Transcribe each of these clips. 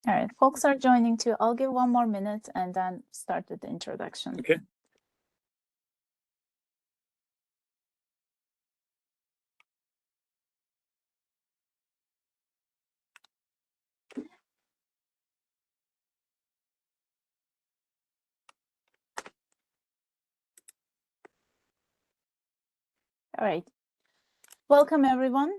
All right, folks are joining too. I'll give 1 more minute and then start with the introduction. Okay. All right. Welcome, everyone.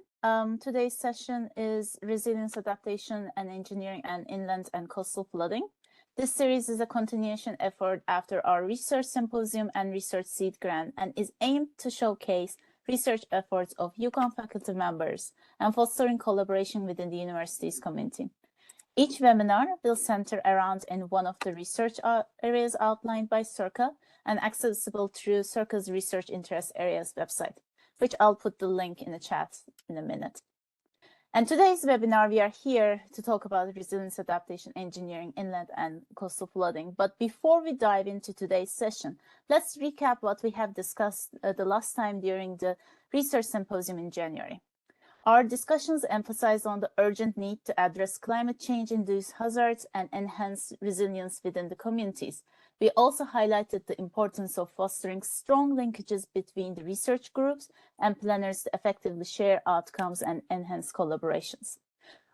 Today's session is Resilience, Adaptation, and Engineering and Inland and Coastal Flooding. This series is a continuation effort after our research symposium and research seed grant and is aimed to showcase research efforts of UConn faculty members and fostering collaboration within the university's community. Each webinar will center around in one of the research areas outlined by CIRCA and accessible through CIRCA's Research Interest Areas website, which I'll put the link in the chat in a minute. And today's webinar, we are here to talk about resilience, adaptation, engineering, inland and coastal flooding. But before we dive into today's session, let's recap what we have discussed the last time during the research symposium in January. Our discussions emphasized on the urgent need to address climate change-induced hazards and enhance resilience within the communities. We also highlighted the importance of fostering strong linkages between the research groups and planners to effectively share outcomes and enhance collaborations.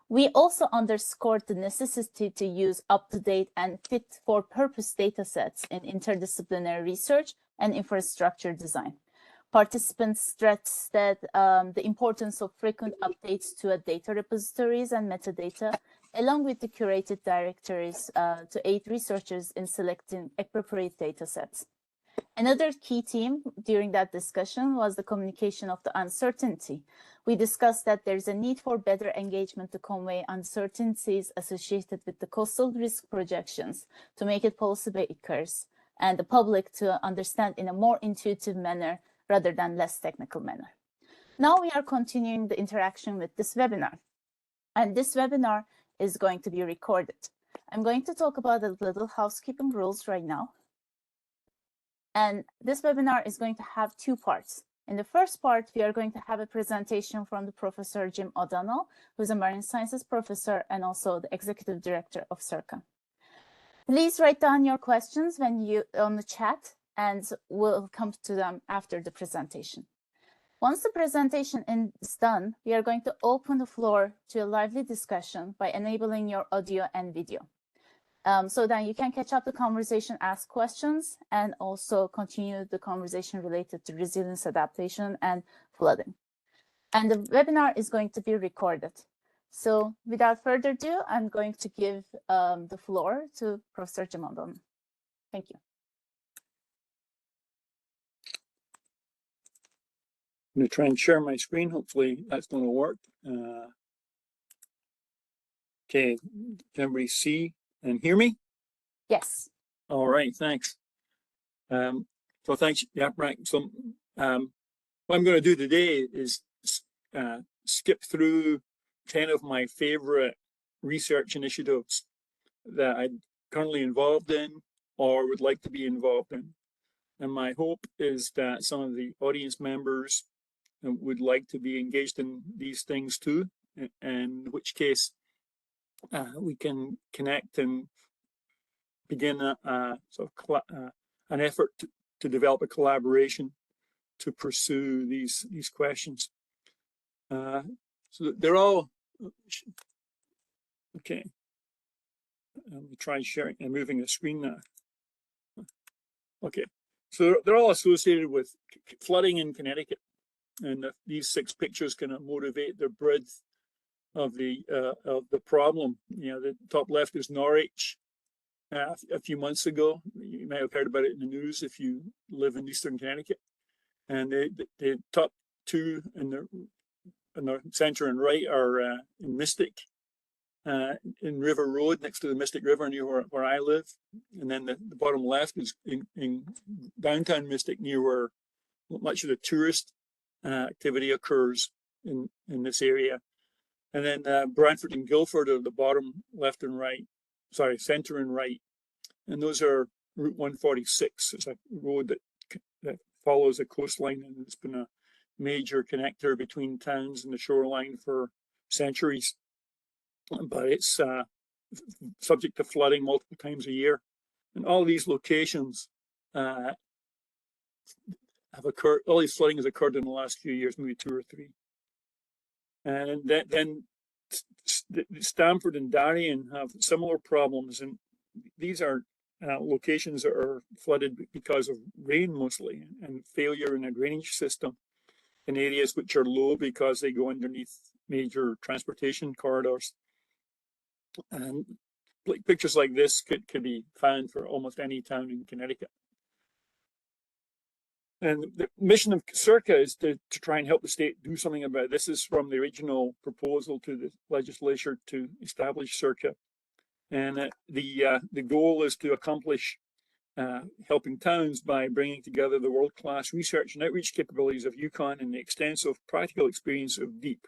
We also underscored the necessity to use up-to-date and fit-for-purpose datasets in interdisciplinary research and infrastructure design. Participants stressed that the importance of frequent updates to data repositories and metadata, along with the curated directories to aid researchers in selecting appropriate data sets. Another key theme during that discussion was the communication of the uncertainty. We discussed that there's a need for better engagement to convey uncertainties associated with the coastal risk projections to make it policymakers and the public to understand in a more intuitive manner rather than less technical manner. Now we are continuing the interaction with this webinar. And this webinar is going to be recorded. I'm going to talk about the little housekeeping rules right now. And this webinar is going to have 2 parts. In the first part, we are going to have a presentation from the Professor Jim O'Donnell, who's a marine sciences professor and also the executive director of CIRCA. Please write down your questions when you on the chat, and we'll come to them after the presentation. Once the presentation is done, we are going to open the floor to a lively discussion by enabling your audio and video. So that you can catch up the conversation, ask questions, and also continue the conversation related to resilience, adaptation, and flooding. And the webinar is going to be recorded. So without further ado, I'm going to give the floor to Professor Jim O'Donnell. Thank you. I'm going to try and share my screen. Hopefully that's going to work. Okay, can everybody see and hear me? Yes. All right, thanks. So thanks, Yaprak. So what I'm going to do today is skip through 10 of my favorite research initiatives that I'm currently involved in or would like to be involved in. And my hope is that some of the audience members would like to be engaged in these things too, and in which case we can connect and begin an effort to develop a collaboration to pursue these questions. So they're all okay. Let me try sharing and moving the screen now. Okay, so they're all associated with flooding in Connecticut. And these 6 pictures kind of motivate the breadth of the problem. You know, the top left is Norwich. A few months ago, you may have heard about it in the news if you live in Eastern Connecticut. And the top 2 in the center and right are in Mystic, in River Road, next to the Mystic River near where I live. And then the bottom left is in downtown Mystic, near where much of the tourist activity occurs in this area. And then Brantford and Guildford are the bottom left and right, sorry, center and right. And those are Route 146. It's a road that follows a coastline, and it's been a major connector between towns and the shoreline for centuries. But it's subject to flooding multiple times a year. And all these locations have occurred, all these flooding has occurred in the last few years, maybe 2 or 3. And then Stamford and Darien have similar problems. And these are locations that are flooded because of rain mostly, and failure in a drainage system in areas which are low because they go underneath major transportation corridors. And pictures like this could be found for almost any town in Connecticut. And the mission of CIRCA is to try and help the state do something about it. This is from the original proposal to the legislature to establish CIRCA. And the goal is to accomplish helping towns by bringing together the world-class research and outreach capabilities of UConn and the extensive practical experience of DEEP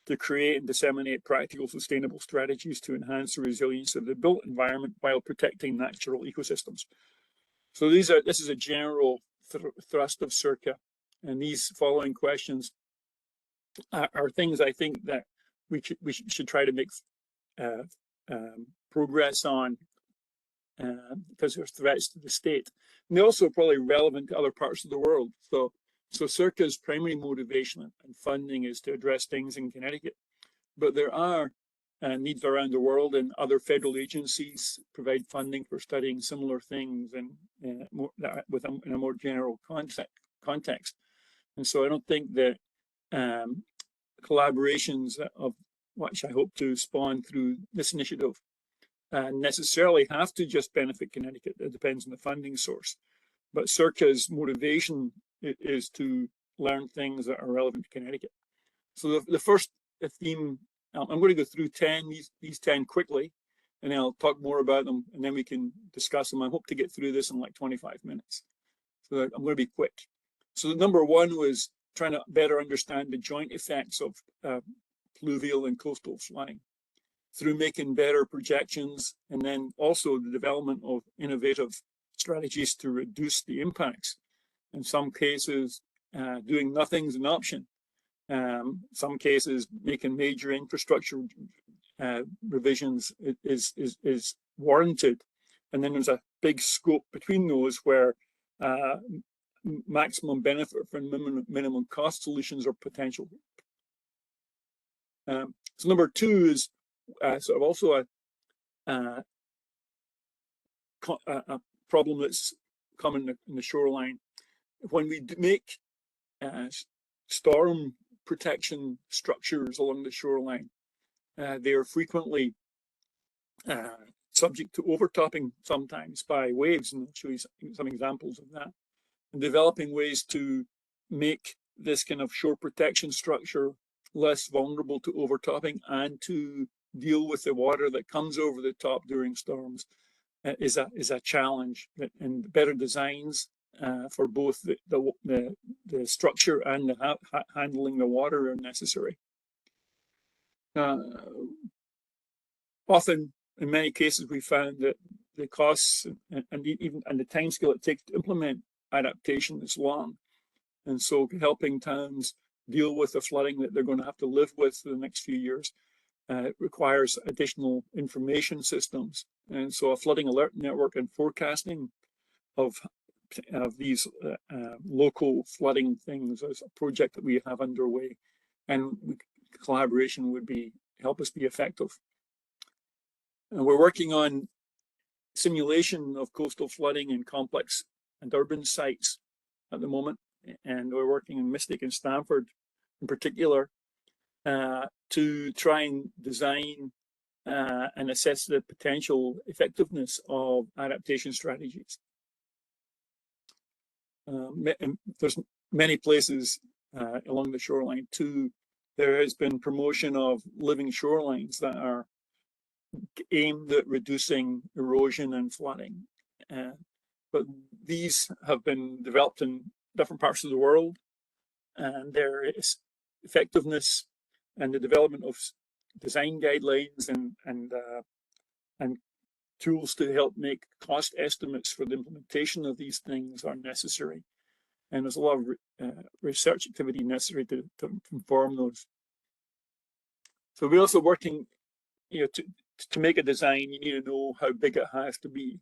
to create and disseminate practical sustainable strategies to enhance the resilience of the built environment while protecting natural ecosystems. So this is a general thrust of CIRCA, and these following questions are things I think that we should try to make progress on because there's threats to the state, and they're also probably relevant to other parts of the world. So CIRCA's primary motivation and funding is to address things in Connecticut, but there are needs around the world, and other federal agencies provide funding for studying similar things and in a more general context. And so I don't think that collaborations of which I hope to spawn through this initiative necessarily have to just benefit Connecticut. It depends on the funding source. But CIRCA's motivation is to learn things that are relevant to Connecticut. So the first theme, I'm going to go through these 10 quickly, and then I'll talk more about them, and then we can discuss them. I hope to get through this in like 25 minutes. So I'm going to be quick. So number 1 was trying to better understand the joint effects of pluvial and coastal flooding through making better projections, and then also the development of innovative strategies to reduce the impacts. In some cases, doing nothing is an option. Some cases, making major infrastructure revisions is warranted. And then there's a big scope between those where maximum benefit from minimum cost solutions are potential. So number 2 is sort of also a problem that's common in the shoreline. When we make storm protection structures along the shoreline, they are frequently subject to overtopping sometimes by waves, and I'll show you some examples of that. And developing ways to make this kind of shore protection structure less vulnerable to overtopping and to deal with the water that comes over the top during storms is a challenge. And better designs for both the structure and the handling the water are necessary. Often, in many cases, we found that the costs and the timescale it takes to implement adaptation is long, and so helping towns deal with the flooding that they're going to have to live with for the next few years requires additional information systems. And so a flooding alert network and forecasting of these local flooding things is a project that we have underway, and collaboration would help us be effective. And we're working on simulation of coastal flooding in complex and urban sites at the moment, and we're working in Mystic and Stamford in particular to try and design and assess the potential effectiveness of adaptation strategies. There's many places along the shoreline too. There has been promotion of living shorelines that are aimed at reducing erosion and flooding. But these have been developed in different parts of the world, and their effectiveness and the development of design guidelines and tools to help make cost estimates for the implementation of these things are necessary. And there's a lot of research activity necessary to inform those. So we're also working, to make a design, you need to know how big it has to be.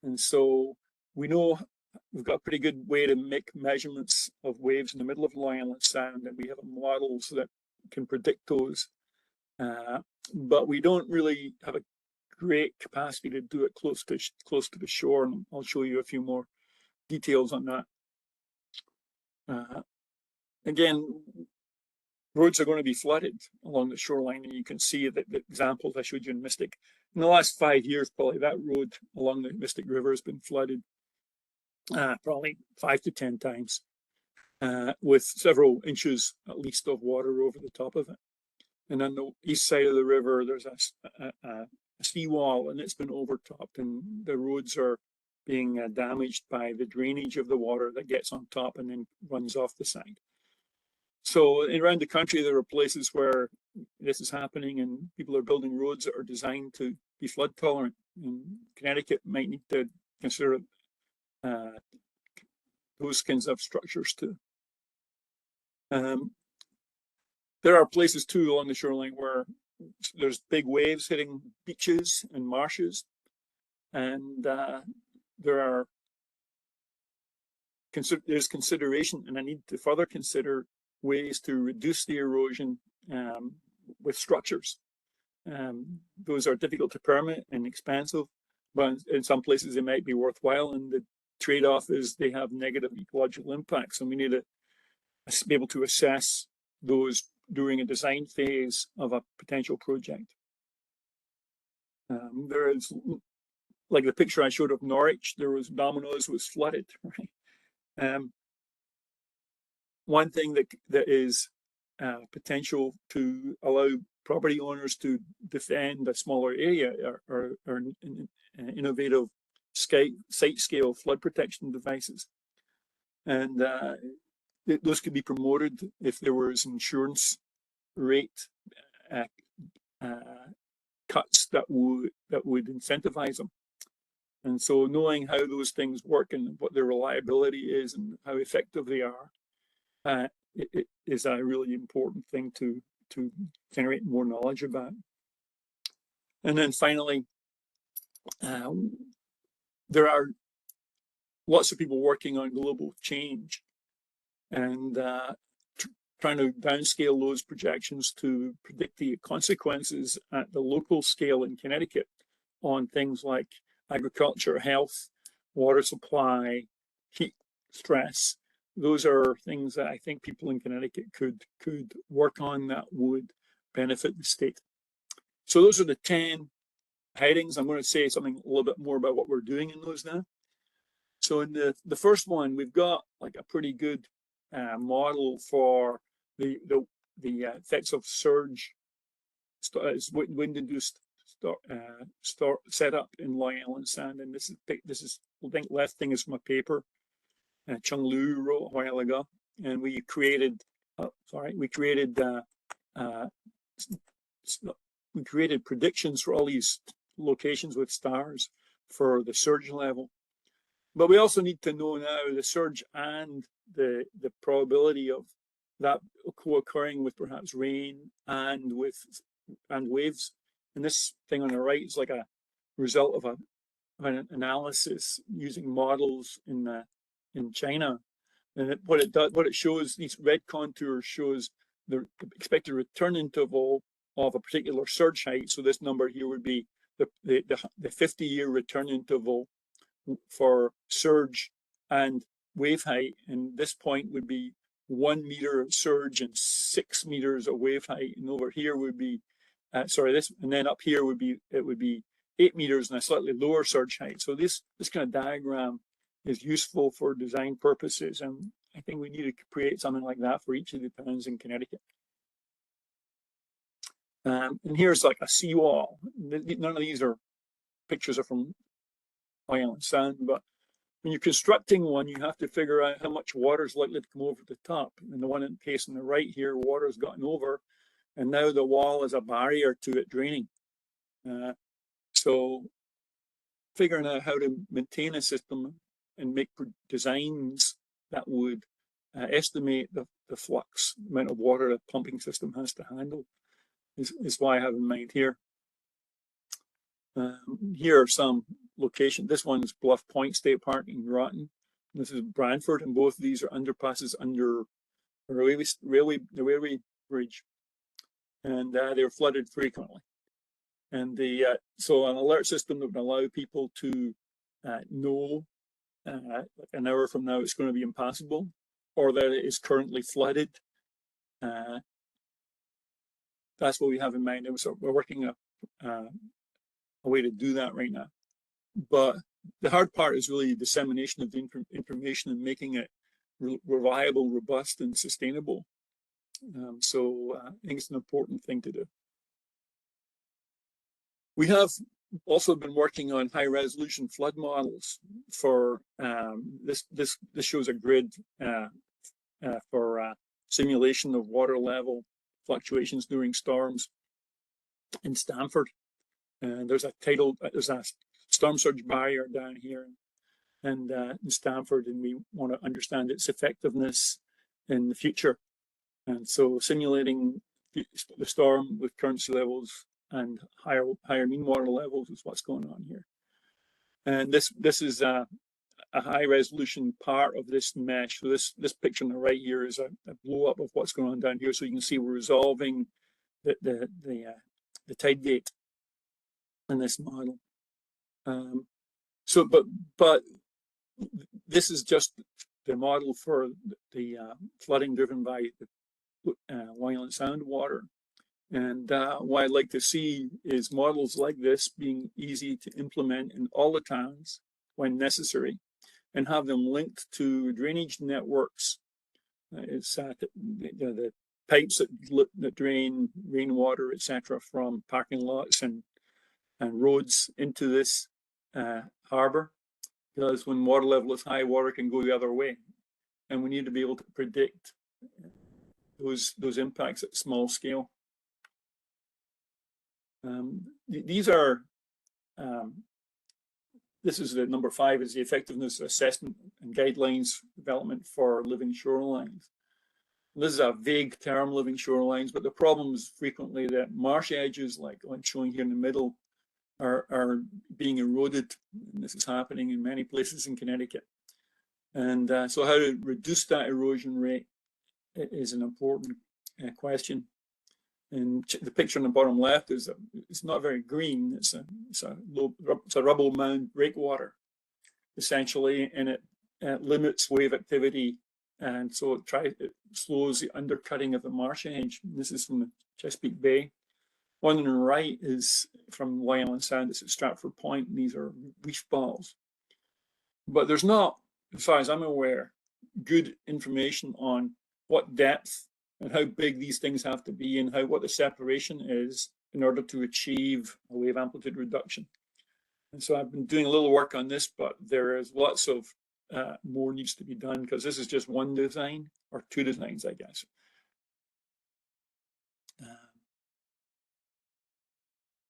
And so we know we've got a pretty good way to make measurements of waves in the middle of Long Island Sound, and we have models that can predict those. But we don't really have a great capacity to do it close to the shore, and I'll show you a few more details on that. Again, roads are going to be flooded along the shoreline, and you can see that the examples I showed you in Mystic. In the last 5 years, probably that road along the Mystic River has been flooded probably 5 to 10 times, with several inches at least of water over the top of it. And on the east side of the river, there's a seawall, and it's been overtopped, and the roads are being damaged by the drainage of the water that gets on top and then runs off the side. So around the country, there are places where this is happening, and people are building roads that are designed to be flood tolerant. And Connecticut might need to consider those kinds of structures too. There are places too along the shoreline where there's big waves hitting beaches and marshes, and there's consideration, and I need to further consider ways to reduce the erosion with structures. Those are difficult to permit and expensive, but in some places they might be worthwhile, and the trade-off is they have negative ecological impacts, and we need to be able to assess those during a design phase of a potential project. There is, like the picture I showed of Norwich, there was Dominoes was flooded, right? One thing that is potential to allow property owners to defend a smaller area or innovative site scale flood protection devices. And those could be promoted if there was insurance rate cuts that would incentivize them. And so knowing how those things work and what their reliability is and how effective they are it is a really important thing to generate more knowledge about. And then finally, there are lots of people working on global change and trying to downscale those projections to predict the consequences at the local scale in Connecticut on things like agriculture, health, water supply, heat stress. Those are things that I think people in Connecticut could work on that would benefit the state. So those are the 10 headings. I'm going to say something a little bit more about what we're doing in those now. So in the first one, we've got like a pretty good model for the effects of surge, wind-induced setup in Long Island Sound. And this is I think left thing is from a paper Chung Lu wrote a while ago, and we created predictions for all these locations with stars for the surge level. But we also need to know now the surge and the probability of that co-occurring with perhaps rain and waves. And this thing on the right is like a result of an analysis using models in China. And what it shows, these red contours shows the expected return interval of a particular surge height. So this number here would be the 50-year return interval for surge and wave height, and this point would be 1 meter of surge and 6 meters of wave height, and over here would be and then up here would be 8 meters and a slightly lower surge height. So this kind of diagram is useful for design purposes, and I think we need to create something like that for each of the towns in Connecticut. And here's like a seawall. None of these pictures are from Long Island Sound, but when you're constructing one, you have to figure out how much water is likely to come over the top. In the one case on the right here, water has gotten over, and now the wall is a barrier to it draining. So figuring out how to maintain a system and make designs that would estimate the flux, amount of water a pumping system has to handle is why I have in mind here. Here are some locations. This one's Bluff Point State Park in Groton. This is Brantford, and both of these are underpasses under the railway bridge, and they're flooded frequently. And so an alert system that would allow people to know an hour from now it's going to be impassable, or that it is currently flooded. That's what we have in mind. And so we're working a way to do that right now. But the hard part is really dissemination of the information and making it reliable, robust, and sustainable. So I think it's an important thing to do. We have also been working on high-resolution flood models for this shows a grid for simulation of water level fluctuations during storms in Stamford. And there's a storm surge barrier down here and in Stamford, and we want to understand its effectiveness in the future. And so simulating the storm with current sea levels and higher mean water levels is what's going on here. And this is a high resolution part of this mesh. So this picture on the right here is a blow up of what's going on down here. So you can see we're resolving the tide gate in this model. But this is just the model for the flooding driven by the Wyland Sound water. And what I'd like to see is models like this being easy to implement in all the towns when necessary, and have them linked to drainage networks. It's the pipes that drain rainwater, etc., from parking lots and roads into this harbour. Because when water level is high, water can go the other way, and we need to be able to predict those impacts at small scale. These are this is the number 5 is the effectiveness assessment and guidelines development for living shorelines. This is a vague term, living shorelines, but the problem is frequently that marsh edges, like I'm showing here in the middle, are being eroded. And this is happening in many places in Connecticut. And so how to reduce that erosion rate is an important question. And the picture on the bottom left is it's not very green. It's a rubble mound breakwater, essentially, and it limits wave activity, and so it slows the undercutting of the marsh edge. This is from the Chesapeake Bay. One on the right is from Wyland Sound. It's at Stratford Point. And these are reef balls, but there's not, as far as I'm aware, good information on what depth and how big these things have to be, and what the separation is in order to achieve a wave amplitude reduction. And so I've been doing a little work on this, but there is lots of more needs to be done, because this is just one design, or 2 designs, I guess.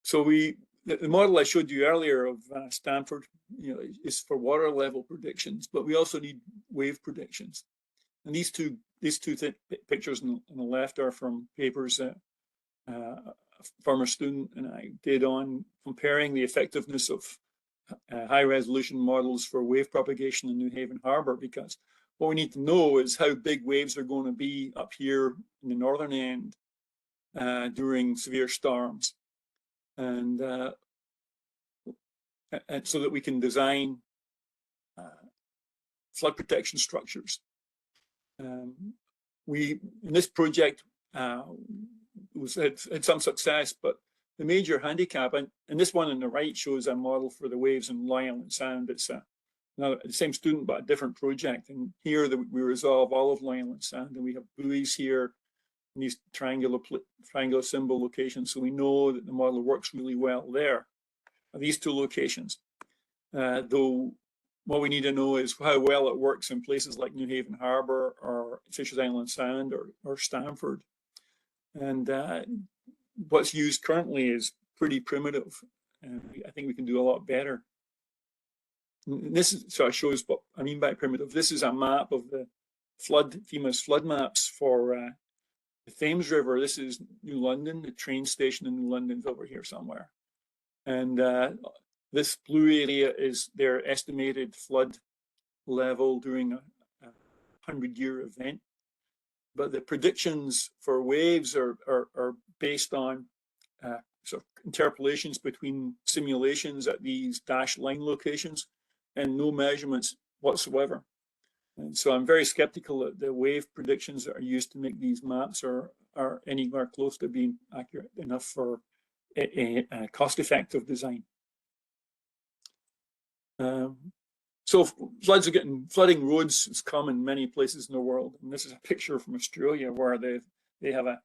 So the model I showed you earlier of Stamford, is for water level predictions, but we also need wave predictions. And these two pictures on the left are from papers that a former student and I did on comparing the effectiveness of high resolution models for wave propagation in New Haven Harbour, because what we need to know is how big waves are going to be up here in the northern end during severe storms, and so that we can design flood protection structures. We, in this project, had some success, but the major handicap, and this one on the right shows a model for the waves in Wyland Sound. It's the same student, but a different project. And here we resolve all of Wyland Sound, and we have buoys here in these triangular symbol locations. So we know that the model works really well there. These 2 locations, though. What we need to know is how well it works in places like New Haven Harbour or Fisher's Island Sound or Stamford. And what's used currently is pretty primitive, and I think we can do a lot better. And this sort of shows what I mean by primitive. This is a map of the FEMA's flood maps for the Thames River. This is New London. The train station in New London's over here somewhere. And this blue area is their estimated flood level during a 100-year event. But the predictions for waves are based on sort of interpolations between simulations at these dashed line locations and no measurements whatsoever. And so I'm very skeptical that the wave predictions that are used to make these maps are anywhere close to being accurate enough for a cost-effective design. So flooding roads is common in many places in the world. And this is a picture from Australia where they have a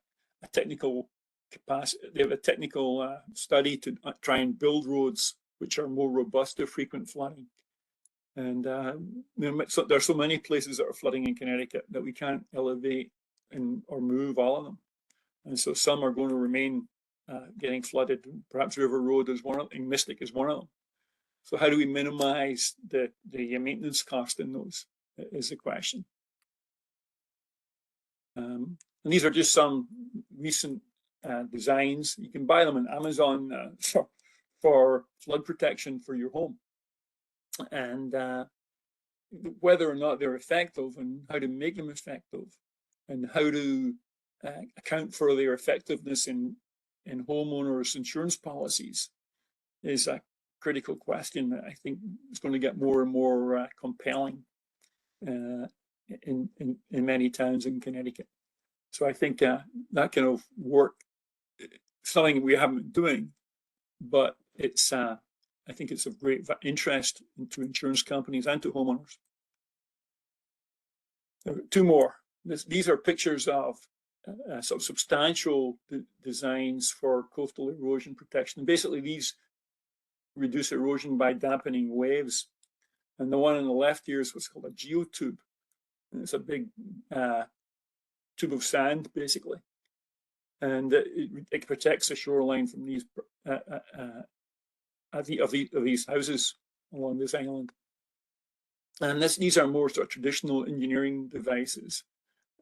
technical capacity, they have a technical study to try and build roads which are more robust to frequent flooding. And there are so many places that are flooding in Connecticut that we can't elevate or move all of them. And so some are going to remain getting flooded. Perhaps River Road is one of them, and Mystic is one of them. So how do we minimize the maintenance cost in those is the question. And these are just some recent designs. You can buy them on Amazon for flood protection for your home. And whether or not they're effective and how to make them effective and how to account for their effectiveness in homeowners' insurance policies is a critical question that I think is going to get more and more compelling in many towns in Connecticut. So I think that kind of work, something we haven't been doing, but it's I think it's of great interest to insurance companies and to homeowners. Two more. These are pictures of some substantial designs for coastal erosion protection. Basically, these reduce erosion by dampening waves. And the one on the left here is what's called a geotube. And it's a big tube of sand, basically. And it protects the shoreline from these of these houses along this island. And these are more sort of traditional engineering devices.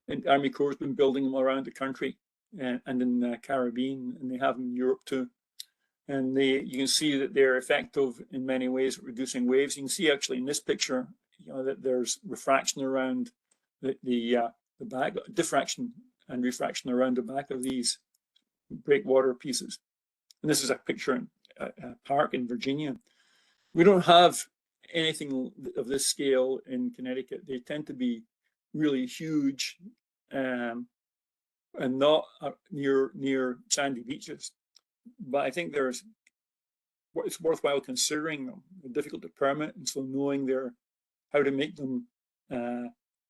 And Army Corps has been building them around the country and in the Caribbean, and they have them in Europe too. And you can see that they're effective in many ways at reducing waves. You can see actually in this picture, that there's refraction around the back, diffraction and refraction around the back of these breakwater pieces. And this is a picture in a park in Virginia. We don't have anything of this scale in Connecticut. They tend to be really huge and not near sandy beaches. But I think it's worthwhile considering them. They're difficult to permit, and so knowing how to make them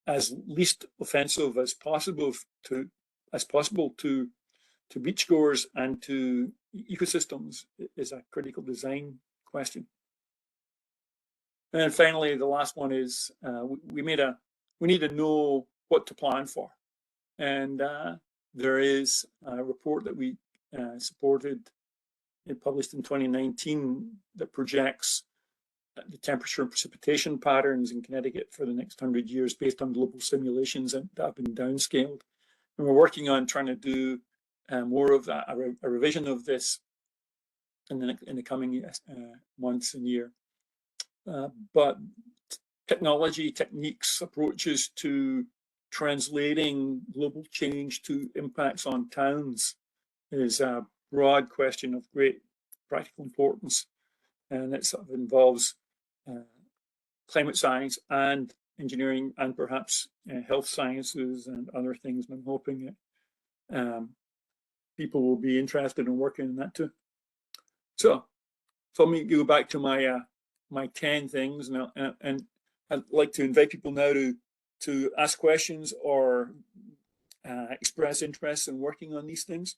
as least offensive as possible to beachgoers and to ecosystems is a critical design question. And then finally, the last one is we need to know what to plan for, and there is a report that we supported. It published in 2019 that projects the temperature and precipitation patterns in Connecticut for the next 100 years based on global simulations that have been downscaled. And we're working on trying to do more of that, a revision of this in the coming months and year. But technology, techniques, approaches to translating global change to impacts on towns is a broad question of great practical importance, and it sort of involves climate science and engineering and perhaps health sciences and other things. And I'm hoping that people will be interested in working in that too. So let me go back to my 10 things now, and I'd like to invite people now to ask questions or express interest in working on these things,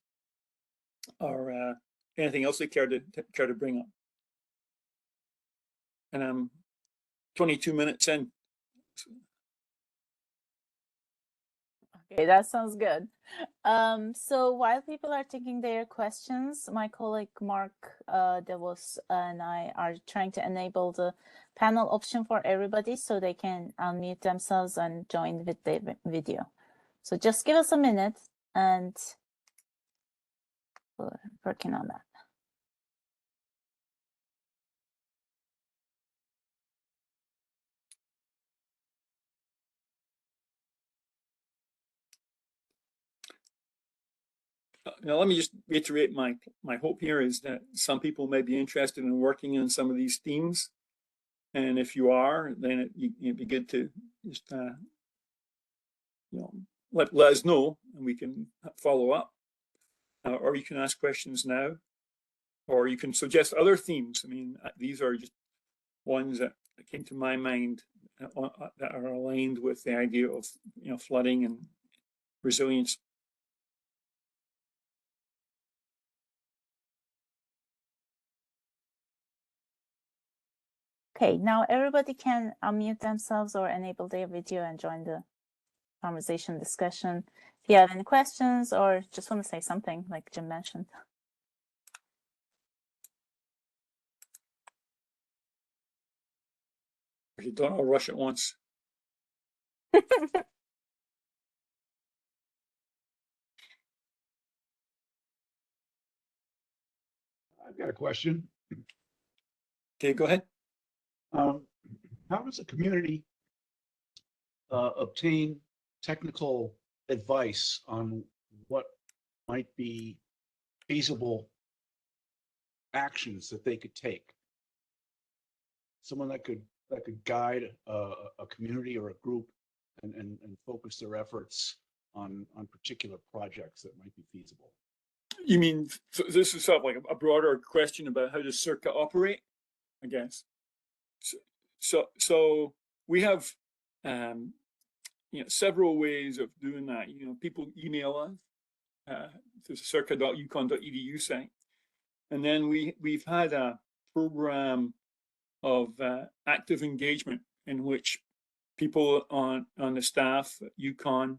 or anything else they care to bring up. And I'm 22 minutes in. Okay, that sounds good. So while people are taking their questions, my colleague Marc, deVos, and I are trying to enable the panel option for everybody so they can unmute themselves and join with the video. So just give us a minute and we're working on that. Now, let me just reiterate my hope here is that some people may be interested in working in some of these themes. And if you are, then it'd be good to just, let us know and we can follow up. Or you can ask questions now, or you can suggest other themes. I mean, these are just ones that came to my mind that are aligned with the idea of, flooding and resilience. Okay, now everybody can unmute themselves or enable their video and join the conversation discussion. If you have any questions or just want to say something, like Jim mentioned. You don't all rush at once. I've got a question. Okay, go ahead. How does a community obtain technical advice on what might be feasible actions that they could take? Someone that could guide a community or a group and focus their efforts on particular projects that might be feasible. You mean, so this is sort of like a broader question about how does CIRCA operate, I guess. So we have several ways of doing that. People email us to the circa.uconn.edu site, and then we've had a program of active engagement in which people on the staff at UConn,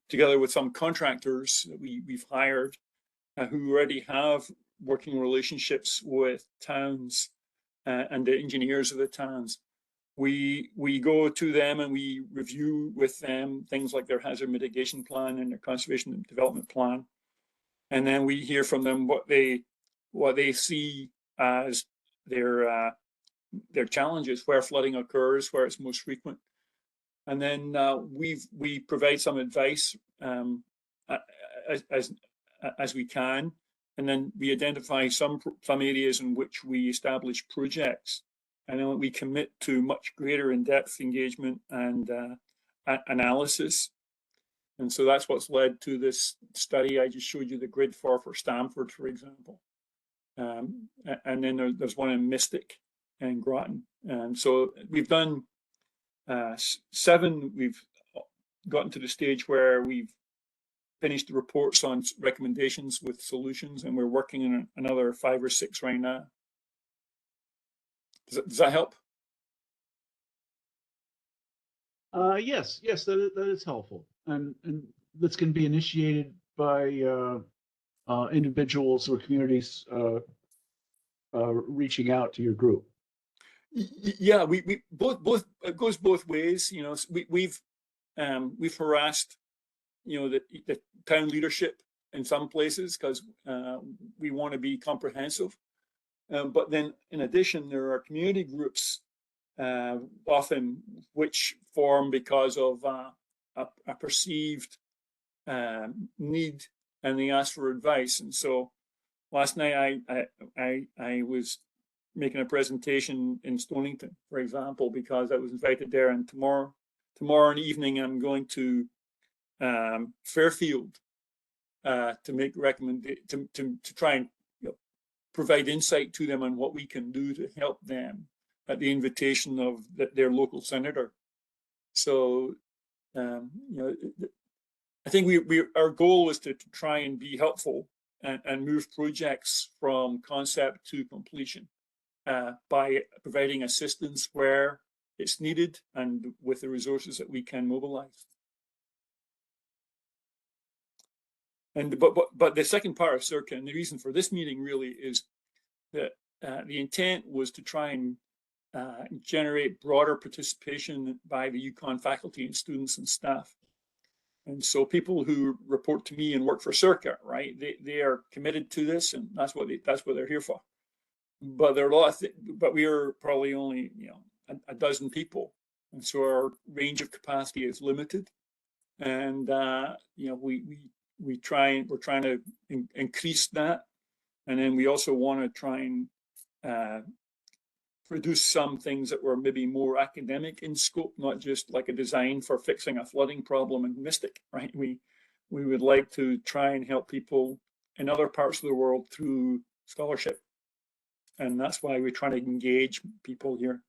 together with some contractors that we've hired who already have working relationships with towns and the engineers of the towns. We go to them and we review with them things like their hazard mitigation plan and their conservation and development plan, and then we hear from them what they see as their challenges, where flooding occurs, where it's most frequent, and then we provide some advice as we can, and then we identify some areas in which we establish projects, and then we commit to much greater in-depth engagement and analysis. And so that's what's led to this study I just showed you the grid for Stamford, for example. And then there's one in Mystic and Groton. And so we've done 7. We've gotten to the stage where we've finished the reports on recommendations with solutions, and we're working on another 5 or 6 right now. Does that help? Yes, that is helpful, and this can be initiated by individuals or communities reaching out to your group. Yeah, we both it goes both ways. We've harassed the town leadership in some places because we want to be comprehensive. But then in addition, there are community groups often which form because of a perceived need, and they ask for advice. And so last night I was making a presentation in Stonington, for example, because I was invited there, and tomorrow evening I'm going to Fairfield to make to try and provide insight to them on what we can do to help them at the invitation of their local senator. So I think our goal was to try and be helpful and move projects from concept to completion by providing assistance where it's needed and with the resources that we can mobilize. And but the second part of CIRCA, and the reason for this meeting really is that the intent was to try and generate broader participation by the UConn faculty and students and staff. And so people who report to me and work for CIRCA, right, they are committed to this, and that's what they're here for. But there are a lot of but we are probably only a dozen people, and so our range of capacity is limited. And we're trying to increase that, and then we also want to try and produce some things that were maybe more academic in scope, not just like a design for fixing a flooding problem in Mystic, right? We would like to try and help people in other parts of the world through scholarship, and that's why we're trying to engage people here.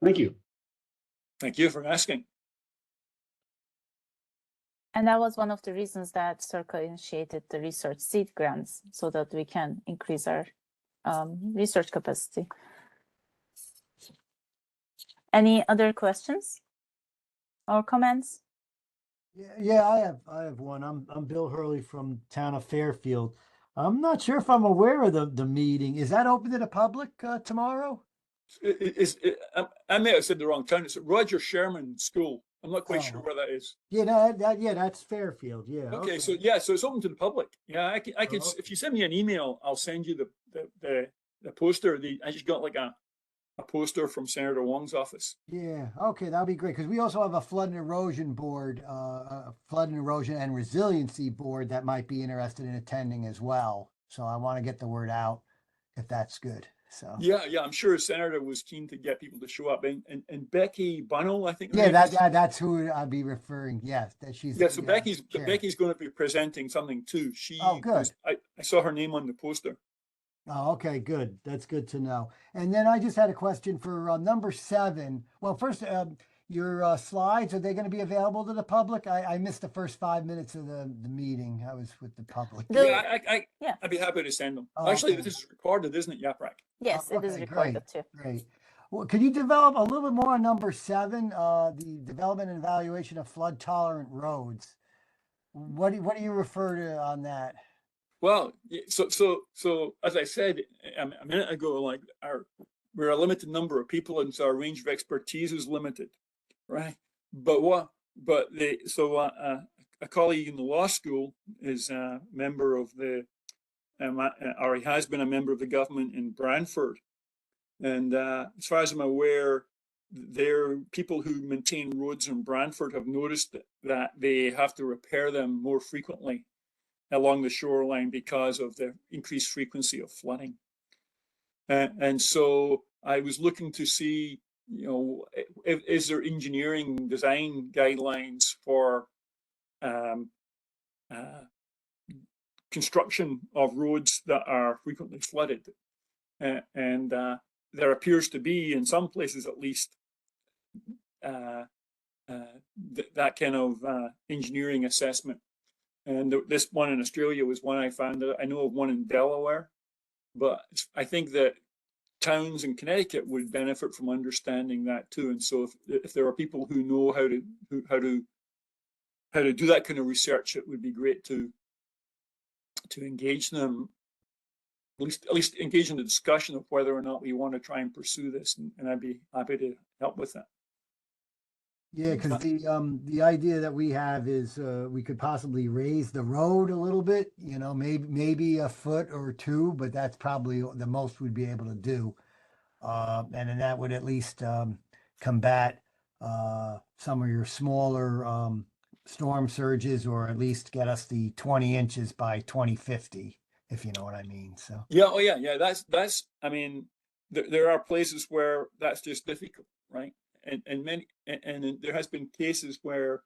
Thank you. Thank you for asking. And that was one of the reasons that CIRCA initiated the research seed grants, so that we can increase our research capacity. Any other questions or comments? Yeah, I have one. I'm Bill Hurley from town of Fairfield. I'm not sure if I'm aware of the meeting. Is that open to the public tomorrow? I may have said the wrong town. It's at Roger Sherman School. I'm not quite sure Oh. where that is. Yeah, no, that's Fairfield. Yeah. Okay, so yeah, so it's open to the public. Yeah, I can. Oh. If you send me an email, I'll send you the poster. I just got like a poster from Senator Wong's office. Yeah. Okay, that'll be great because we also have a flood and erosion board, flood and erosion and resiliency board that might be interested in attending as well. So I want to get the word out if that's good. So Yeah, I'm sure Senator was keen to get people to show up, and Becky Bunnell, I think. yeah, that's who I'd be referring. Yes, that she's. Yeah, so chair. Becky's going to be presenting something too. Oh, good. I saw her name on the poster. Oh, okay, good. That's good to know. And then I just had a question for number 7. Well, first, your slides, are they going to be available to the public? I missed the first 5 minutes of the meeting. I was with the public. Yeah, I'd be happy to send them. Oh, Actually, okay. this is recorded, isn't it, Yaprak? Yes, it is Okay, recorded too. Great. Well, could you develop a little bit more on number 7, the development and evaluation of flood tolerant roads? What do you refer to on that? Well, so as I said a minute ago, like we're a limited number of people, and so our range of expertise is limited, right? But a colleague in the law school is a member of the, or he has been a member of the government in Brantford, and as far as I'm aware, there people who maintain roads in Brantford have noticed that they have to repair them more frequently along the shoreline because of the increased frequency of flooding. And so I was looking to see, is there engineering design guidelines for construction of roads that are frequently flooded? And there appears to be, in some places at least, that kind of engineering assessment. And this one in Australia was one I found. I know of one in Delaware, but I think that towns in Connecticut would benefit from understanding that too. And so, if there are people who know how to do that kind of research, it would be great to engage them, at least engage in the discussion of whether or not we want to try and pursue this. And I'd be happy to help with that. Yeah, because the idea that we have is we could possibly raise the road a little bit, maybe a foot or 2, but that's probably the most we'd be able to do. And then that would at least combat some of your smaller storm surges, or at least get us the 20 inches by 2050, if you know what I mean. So yeah. That's. I mean, there are places where that's just difficult, right? And there has been cases where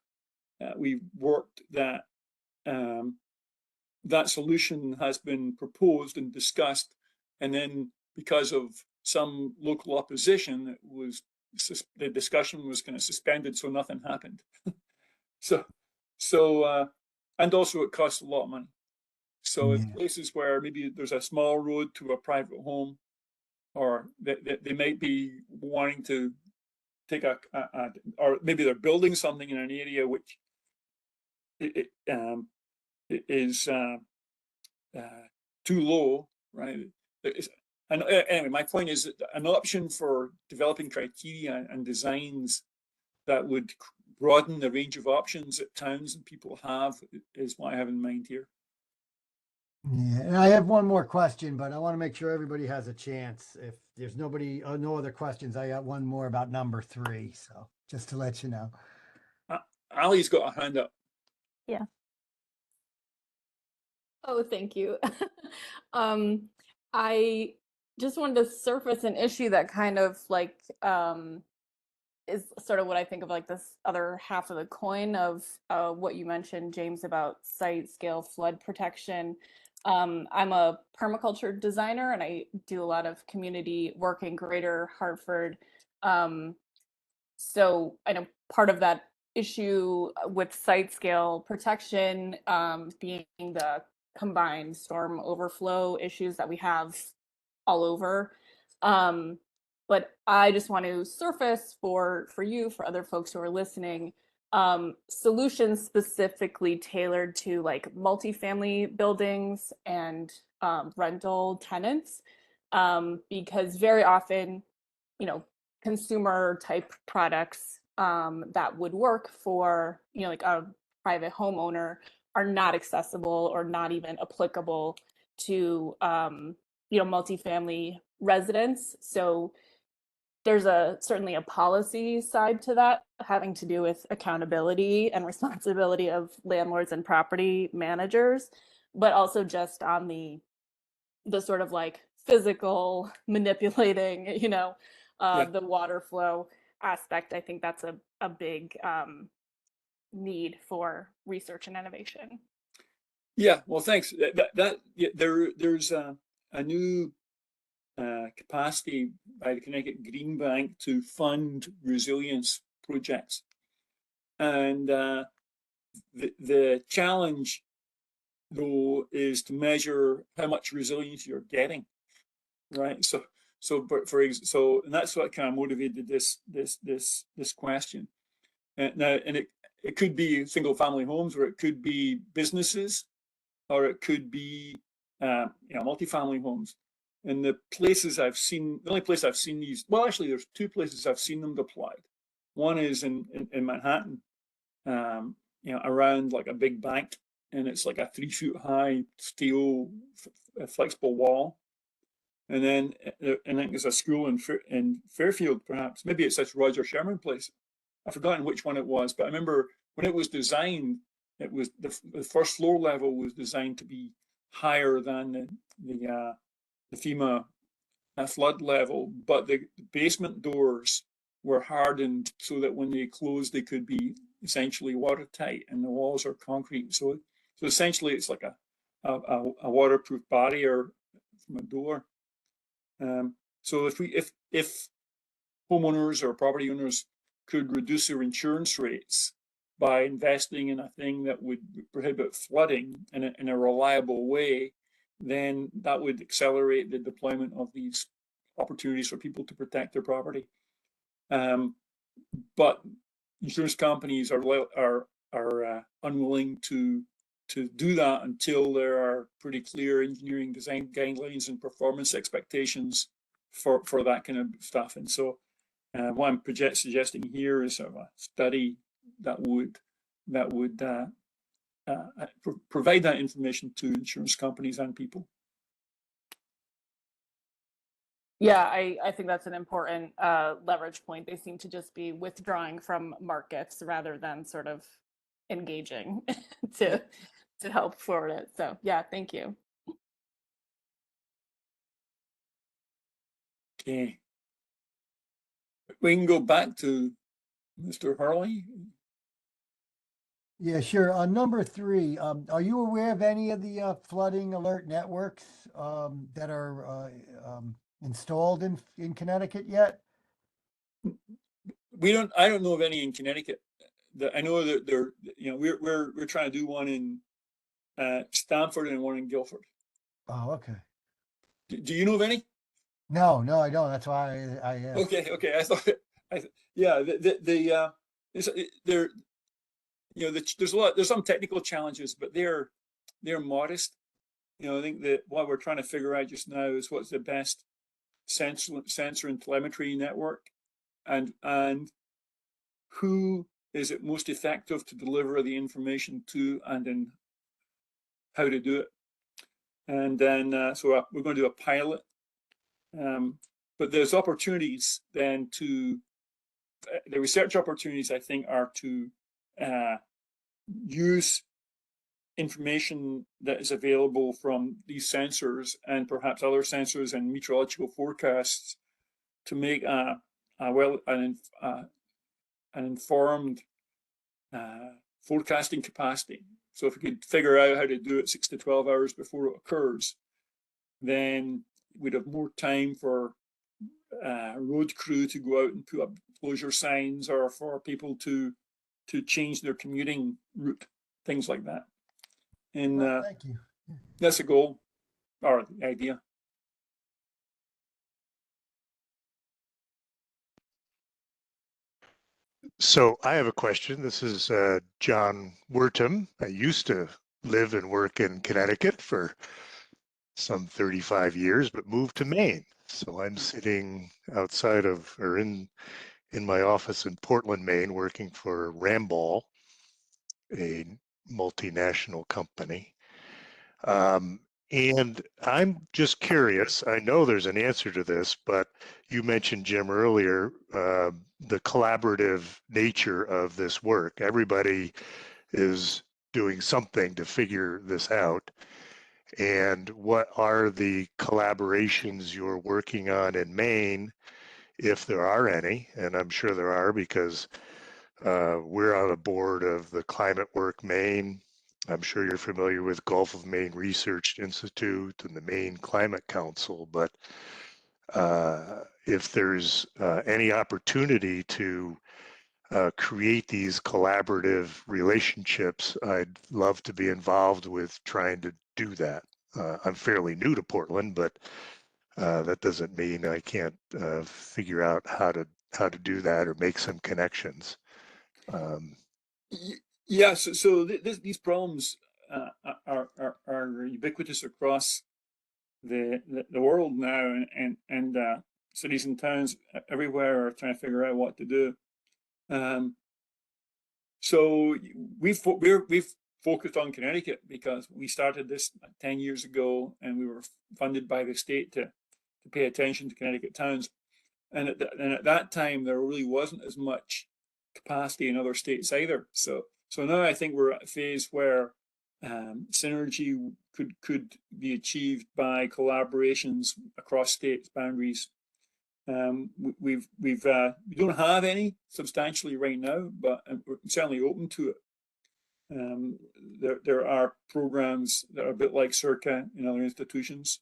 we've worked that that solution has been proposed and discussed, and then because of some local opposition, the discussion was kind of suspended, so nothing happened. And also it costs a lot of money. So in places where maybe there's a small road to a private home, or they might be wanting to take or maybe they're building something in an area which is too low, right? And anyway, my point is that an option for developing criteria and designs that would broaden the range of options that towns and people have is what I have in mind here. Yeah, and I have one more question, but I want to make sure everybody has a chance. If there's no other questions, I got one more about number 3. So just to let you know. Ali's got a hand up. Oh, thank you. I just wanted to surface an issue that kind of like is sort of what I think of like this other half of the coin of what you mentioned, James, about site scale flood protection. I'm a permaculture designer and I do a lot of community work in Greater Hartford. So I know part of that issue with site scale protection being the combined storm overflow issues that we have all over. But I just want to surface for you, for other folks who are listening, solutions specifically tailored to like multifamily buildings and rental tenants, because very often, you know, consumer type products that would work for, you know, like a private homeowner are not accessible or not even applicable to, you know, multifamily residents. So there's certainly a policy side to that, having to do with accountability and responsibility of landlords and property managers, but also just on the sort of like physical manipulating, you know, the water flow aspect. I think that's a big need for research and innovation. Yeah, well, thanks. There's a new capacity by the Connecticut Green Bank to fund resilience projects, and the challenge though is to measure how much resilience you're getting, right? And that's what kind of motivated this question. And it could be single family homes, or it could be businesses, or it could be multifamily homes. And the only place I've seen these, well, actually there's two places I've seen them deployed. One is in Manhattan, around like a big bank, and it's like a 3-foot high steel flexible wall. And then I think there's a school in Fairfield, perhaps. Maybe it's this Roger Sherman place. I've forgotten which one it was, but I remember when it was designed, it was the first floor level was designed to be higher than the FEMA flood level, but the basement doors were hardened so that when they closed, they could be essentially watertight, and the walls are concrete. So essentially, it's like a waterproof barrier from a door. So if homeowners or property owners could reduce their insurance rates by investing in a thing that would prohibit flooding in a reliable way, then that would accelerate the deployment of these opportunities for people to protect their property. But insurance companies are unwilling to do that until there are pretty clear engineering design guidelines and performance expectations for that kind of stuff. And so what I'm suggesting here is sort of a study that would provide that information to insurance companies and people. Yeah, I think that's an important leverage point. They seem to just be withdrawing from markets rather than sort of engaging to help forward it. So yeah, thank you. Okay. We can go back to Mr. Hurley. Yeah, sure. On number 3, are you aware of any of the flooding alert networks that are installed in Connecticut yet? I don't know of any in Connecticut. I know that we're trying to do one in Stamford and one in Guilford. Oh, okay. Do you know of any? No, I don't. That's why I asked. Okay. I thought, there's some technical challenges, but they're modest. I think that what we're trying to figure out just now is what's the best sensor and telemetry network, and who is it most effective to deliver the information to, and then how to do it. And then so we're going to do a pilot, but there's opportunities then to the research opportunities, I think, are to use information that is available from these sensors and perhaps other sensors and meteorological forecasts to make an informed forecasting capacity. So if we could figure out how to do it 6 to 12 hours before it occurs, then we'd have more time for road crew to go out and put up closure signs, or for people to change their commuting route, things like that. And Well, thank you. that's a goal or the idea. So I have a question. This is John Wertham. I used to live and work in Connecticut for some 35 years, but moved to Maine. So I'm sitting outside of, or in my office in Portland, Maine, working for Ramball, a multinational company. And I'm just curious, I know there's an answer to this, but you mentioned, Jim, earlier, the collaborative nature of this work. Everybody is doing something to figure this out. And what are the collaborations you're working on in Maine, if there are any? And I'm sure there are, because we're on a board of the Climate Work Maine. I'm sure you're familiar with Gulf of Maine Research Institute and the Maine Climate Council, but if there's any opportunity to create these collaborative relationships, I'd love to be involved with trying to do that. I'm fairly new to Portland, but that doesn't mean I can't figure out how to do that or make some connections. Yeah, so these problems are ubiquitous across the world now, and cities and towns everywhere are trying to figure out what to do. So we've focused on Connecticut because we started this 10 years ago, and we were funded by the state to pay attention to Connecticut towns. And at that time, there really wasn't as much capacity in other states either. So now I think we're at a phase where synergy could be achieved by collaborations across states boundaries. We don't have any substantially right now, but we're certainly open to it. There are programs that are a bit like CIRCA in other institutions,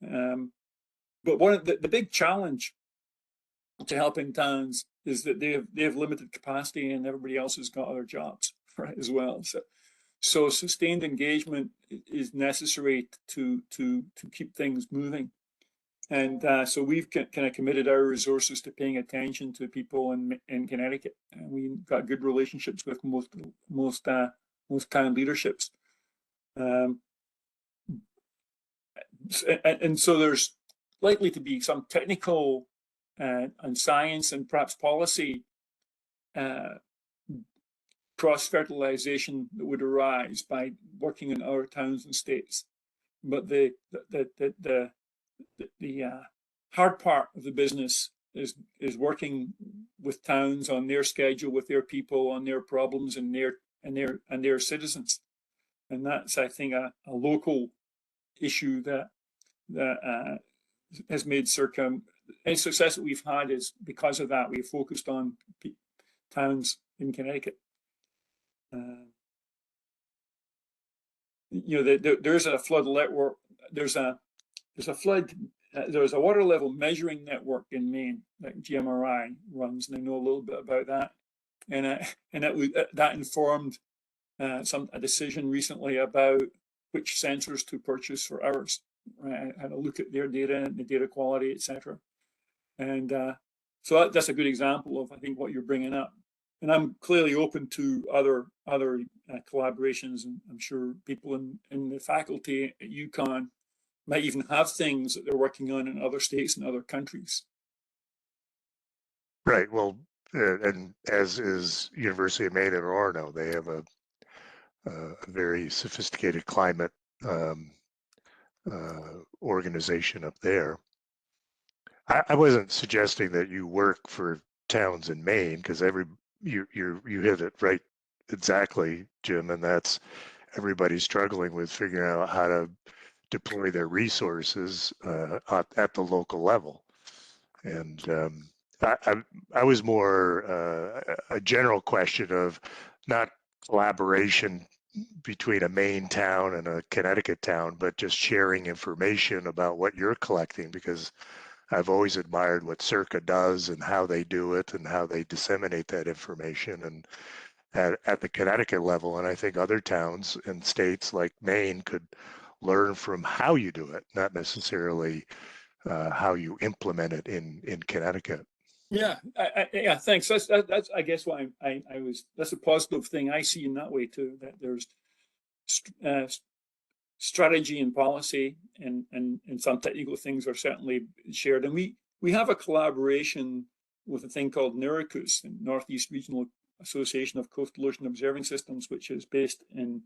but one of the big challenge to helping towns is that they have limited capacity, and everybody else has got other jobs, right, as well. So sustained engagement is necessary to keep things moving. And so we've kind of committed our resources to paying attention to people in Connecticut, and we've got good relationships with most town leaderships. And so there's likely to be some technical and science and perhaps policy cross-fertilization that would arise by working in other towns and states. But the hard part of the business is working with towns on their schedule, with their people, on their problems, and their citizens. And that's, I think, a local issue that has made CIRCA. Any success that we've had is because of that. We've focused on towns in Connecticut. There's a flood network. There's a water level measuring network in Maine that GMRI runs, and I know a little bit about that. And that informed a decision recently about which sensors to purchase for ours. Right? I had a look at their data and the data quality, etc. And so that's a good example of, I think, what you're bringing up. And I'm clearly open to other collaborations, and I'm sure people in the faculty at UConn might even have things that they're working on in other states and other countries. Right. Well, and as is University of Maine in Orono, they have a very sophisticated climate organization up there. I wasn't suggesting that you work for towns in Maine, because you hit it right exactly, Jim, and that's everybody's struggling with figuring out how to deploy their resources at the local level. And I was more a general question of not collaboration between a Maine town and a Connecticut town, but just sharing information about what you're collecting, because I've always admired what CIRCA does and how they do it and how they disseminate that information and at the Connecticut level. And I think other towns and states like Maine could learn from how you do it, not necessarily how you implement it in Connecticut. Yeah, yeah, thanks. That's I guess why I was, that's a positive thing I see in that way too, that there's strategy and policy and some technical things are certainly shared. And we have a collaboration with a thing called NERICUS, the Northeast Regional Association of Coastal Ocean Observing Systems, which is based in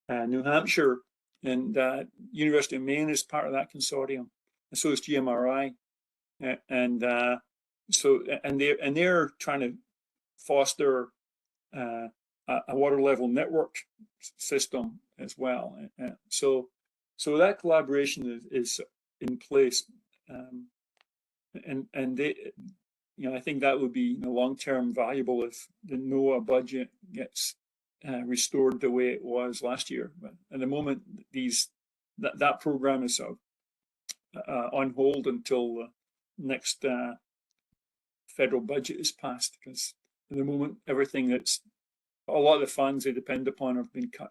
New Hampshire, and University of Maine is part of that consortium, and so is GMRI, and they're trying to foster a water level network system as well. So that collaboration is in place, and they, I think that would be long term valuable if the NOAA budget gets restored the way it was last year. But at the moment, that program is on hold until the next federal budget is passed, because at the moment everything that's a lot of the funds they depend upon have been cut.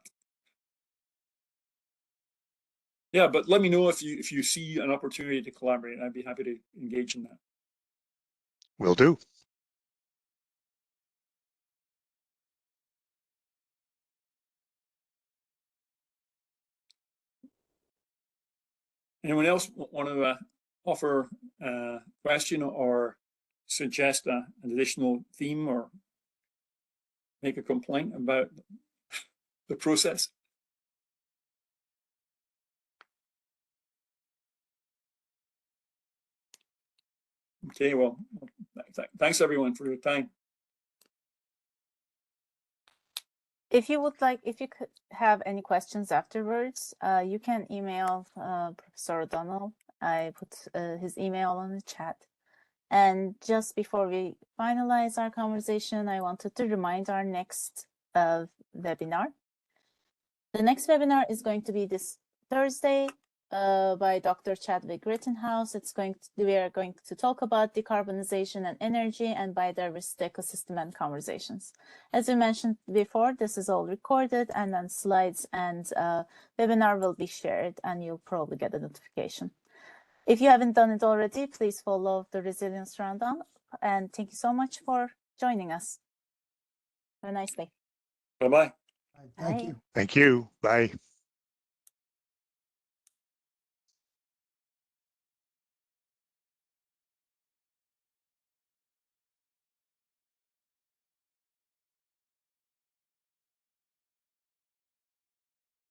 Yeah, but let me know if you see an opportunity to collaborate. I'd be happy to engage in that. Will do. Anyone else want to offer a question or suggest an additional theme or make a complaint about the process? Okay, well, thanks everyone for your time. If you could have any questions afterwards, you can email Professor O'Donnell. I put his email on the chat. And just before we finalize our conversation, I wanted to remind our next webinar. The next webinar is going to be this Thursday by Dr. Chadwick Rittenhouse. We are going to talk about decarbonization and energy and biodiversity ecosystem and conversations. As we mentioned before, this is all recorded, and then slides and webinar will be shared, and you'll probably get a notification. If you haven't done it already, please follow the Resilience Rundown, and thank you so much for joining us. Have a nice day. Bye-bye. Thank you. Thank you. Bye.